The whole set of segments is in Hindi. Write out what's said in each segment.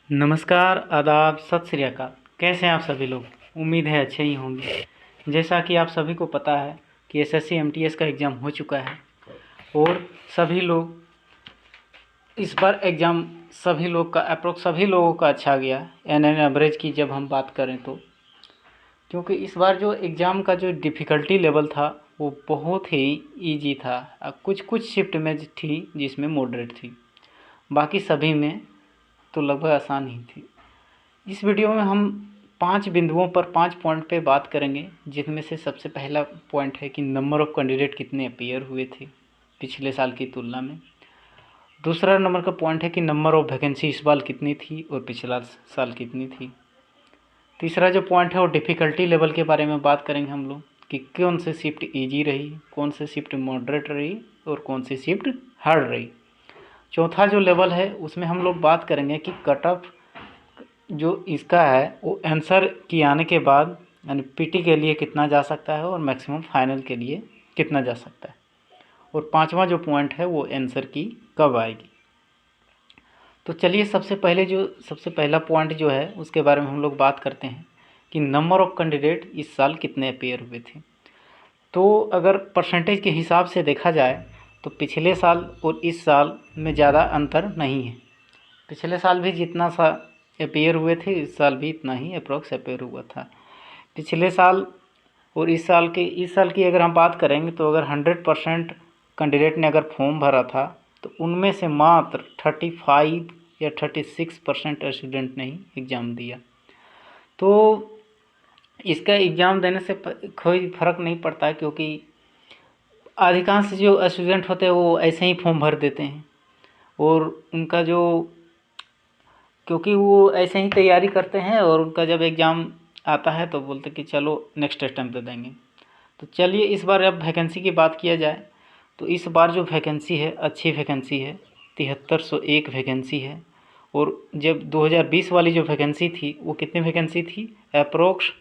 नमस्कार, आदाब, सत श्री अकाल। कैसे हैं आप सभी लोग? उम्मीद है अच्छे ही होंगे। जैसा कि आप सभी को पता है कि एसएससी एमटीएस का एग्ज़ाम हो चुका है और सभी लोग इस बार एग्ज़ाम सभी लोग का अप्रोक्स सभी लोगों का अच्छा गया एन एवरेज की जब हम बात करें तो। क्योंकि इस बार जो एग्ज़ाम का जो डिफ़िकल्टी लेवल था वो बहुत ही ईजी था। कुछ कुछ शिफ्ट में थी जिसमें मॉडरेट थी, बाकी सभी में तो लगभग आसान ही थी। इस वीडियो में हम 5 बिंदुओं पर 5 पॉइंट पे बात करेंगे, जिनमें से सबसे पहला पॉइंट है कि नंबर ऑफ़ कैंडिडेट कितने अपीयर हुए थे पिछले साल की तुलना में। दूसरा नंबर का पॉइंट है कि नंबर ऑफ़ वैकेंसी इस बार कितनी थी और पिछला साल कितनी थी। तीसरा जो पॉइंट है वो डिफ़िकल्टी लेवल के बारे में बात करेंगे हम लोग कि कौन सी शिफ्ट ईजी रही, कौन सी शिफ्ट मॉडरेट रही और कौन सी शिफ्ट हार्ड रही। चौथा जो लेवल है उसमें हम लोग बात करेंगे कि कट ऑफ जो इसका है वो आंसर की आने के बाद यानी पीटी के लिए कितना जा सकता है और मैक्सिमम फाइनल के लिए कितना जा सकता है। और पांचवा जो पॉइंट है वो आंसर की कब आएगी। तो चलिए सबसे पहला पॉइंट जो है उसके बारे में हम लोग बात करते हैं कि नंबर ऑफ़ कैंडिडेट इस साल कितने अपीयर हुए थे। तो अगर परसेंटेज के हिसाब से देखा जाए तो पिछले साल और इस साल में ज़्यादा अंतर नहीं है। पिछले साल भी जितना सा अपीयर हुए थे इस साल भी इतना ही अप्रोक्स अपीयर हुआ था। पिछले साल और इस साल की अगर हम बात करेंगे तो अगर 100% कैंडिडेट ने अगर फॉर्म भरा था तो उनमें से मात्र 35 या 36% स्टूडेंट ने ही एग्ज़ाम दिया। तो इसका एग्ज़ाम देने से कोई फ़र्क नहीं पड़ता है, क्योंकि अधिकांश जो स्टूडेंट होते हैं वो ऐसे ही फॉर्म भर देते हैं और उनका जो क्योंकि वो ऐसे ही तैयारी करते हैं और उनका जब एग्ज़ाम आता है तो बोलते कि चलो नेक्स्ट अटेम्प्ट दे देंगे। तो चलिए इस बार अब वैकेंसी की बात किया जाए तो इस बार जो वैकेंसी है अच्छी वैकेंसी है, 7301 वैकेंसी है। और जब 2020 वाली जो वैकेंसी थी वो कितनी वैकेंसी थी? अप्रोक्स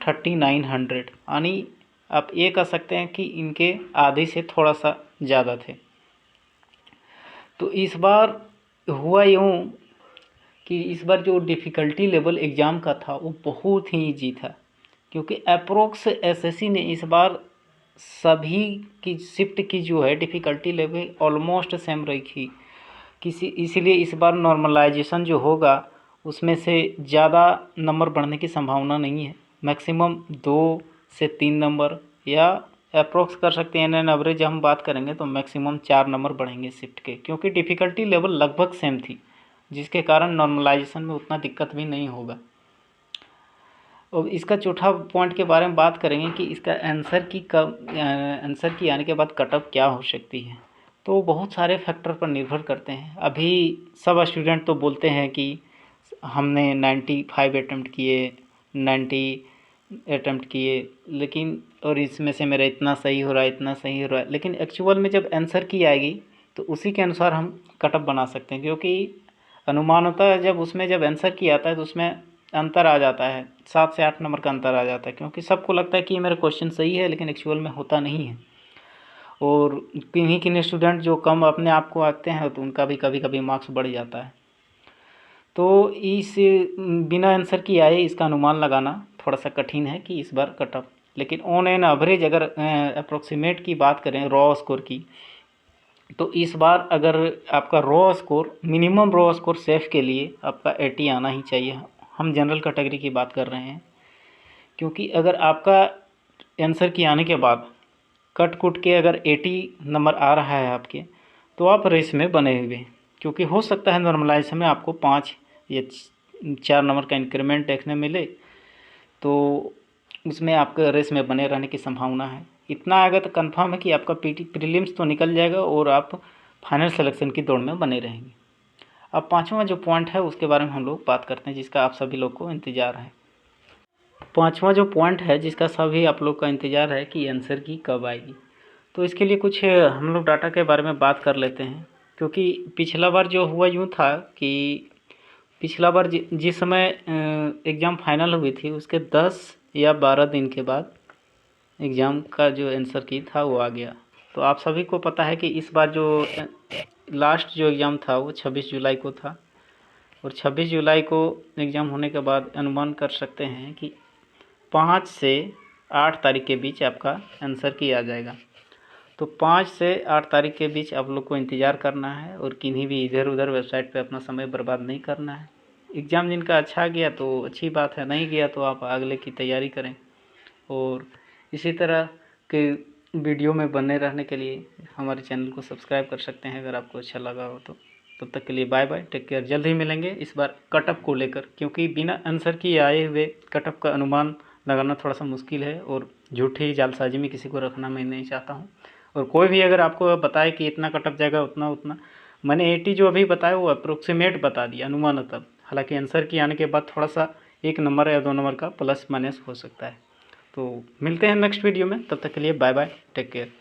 3900, यानी आप ये कह सकते हैं कि इनके आधे से थोड़ा सा ज़्यादा थे। तो इस बार हुआ यूँ कि इस बार जो डिफ़िकल्टी लेवल एग्ज़ाम का था वो बहुत ही ईजी था, क्योंकि अप्रोक्स एसएससी ने इस बार सभी की शिफ्ट की जो है डिफ़िकल्टी लेवल ऑलमोस्ट सेम रखी। इसीलिए इस बार नॉर्मलाइजेशन जो होगा उसमें से ज़्यादा नंबर बढ़ने की संभावना नहीं है। मैक्सिमम 2 से 3 नंबर या अप्रोक्स कर सकते हैं। एन एवरेज हम बात करेंगे तो मैक्सिमम 4 नंबर बढ़ेंगे शिफ्ट के, क्योंकि डिफ़िकल्टी लेवल लगभग सेम थी, जिसके कारण नॉर्मलाइजेशन में उतना दिक्कत भी नहीं होगा। और इसका चौथा पॉइंट के बारे में बात करेंगे कि इसका आंसर की आने के बाद कट ऑफ क्या हो सकती है। तो बहुत सारे फैक्टर पर निर्भर करते हैं। अभी सब स्टूडेंट तो बोलते हैं कि हमने 95 अटैम्प्ट किए, 90 अटैम्प्ट किए, लेकिन और इसमें से मेरा इतना सही हो रहा है, इतना सही हो रहा है। लेकिन एक्चुअल में जब आंसर की आएगी तो उसी के अनुसार हम कट ऑफ बना सकते हैं, क्योंकि अनुमान होता है जब आंसर की आता है तो उसमें अंतर आ जाता है, 7 से 8 नंबर का अंतर आ जाता है, क्योंकि सबको लगता है कि ये मेरा क्वेश्चन सही है, लेकिन एक्चुअल में होता नहीं है। और किन्हीं स्टूडेंट जो कम अपने आप को आते हैं तो उनका भी कभी कभी मार्क्स बढ़ जाता है। तो इस बिना आंसर की आए इसका अनुमान लगाना थोड़ा सा कठिन है कि इस बार कट ऑफ। लेकिन ऑन एन एवरेज अगर अप्रोक्सीमेट की बात करें रॉ स्कोर की, तो इस बार अगर आपका raw score minimum raw score safe के लिए आपका 80 आना ही चाहिए। हम जनरल कैटेगरी की बात कर रहे हैं, क्योंकि अगर आपका आंसर की आने के बाद कट कुट के अगर 80 नंबर आ रहा है आपके, तो आप रेस में बने हुए, क्योंकि हो सकता है नॉर्मलाइजेशन में आपको 5 या 4 नंबर का इंक्रीमेंट देखने मिले, तो उसमें आपके रेस में बने रहने की संभावना है। इतना आएगा तो कंफर्म है कि आपका पीटी प्रीलिम्स तो निकल जाएगा और आप फाइनल सिलेक्शन की दौड़ में बने रहेंगे। अब पांचवा जो पॉइंट है उसके बारे में हम लोग बात करते हैं, जिसका आप सभी लोग को इंतज़ार है। पांचवा जो पॉइंट है जिसका सभी आप लोग का इंतज़ार है कि आंसर की कब आएगी। तो इसके लिए कुछ हम लोग डाटा के बारे में बात कर लेते हैं, क्योंकि पिछला बार जो हुआ यूँ था कि पिछला बार जिस समय एग्ज़ाम फाइनल हुई थी उसके 10 या 12 दिन के बाद एग्ज़ाम का जो आंसर की था वो आ गया। तो आप सभी को पता है कि इस बार जो लास्ट जो एग्ज़ाम था वो 26 जुलाई को था। और 26 जुलाई को एग्ज़ाम होने के बाद अनुमान कर सकते हैं कि 5 से 8 तारीख के बीच आपका आंसर की आ जाएगा। तो 5 से 8 तारीख के बीच आप लोग को इंतज़ार करना है और किन्हीं भी इधर उधर वेबसाइट पे अपना समय बर्बाद नहीं करना है। एग्ज़ाम जिनका अच्छा गया तो अच्छी बात है, नहीं गया तो आप अगले की तैयारी करें। और इसी तरह के वीडियो में बने रहने के लिए हमारे चैनल को सब्सक्राइब कर सकते हैं अगर आपको अच्छा लगा हो तो। तब तक के लिए बाय बाय, टेक केयर। जल्द ही मिलेंगे इस बार कटअप को लेकर, क्योंकि बिना आंसर की आए हुए कटअप का अनुमान लगाना थोड़ा सा मुश्किल है और झूठी जालसाजी में किसी को रखना मैं नहीं चाहता हूँ। और कोई भी अगर आपको बताए कि इतना कटअप जाएगा उतना, मैंने 80 जो अभी बताया वो अप्रोक्सीमेट बता दिया, अनुमानतः। हालांकि आंसर की आने के बाद थोड़ा सा 1 नंबर या 2 नंबर का प्लस माइनस हो सकता है। तो मिलते हैं नेक्स्ट वीडियो में, तब तक के लिए बाय बाय, टेक केयर।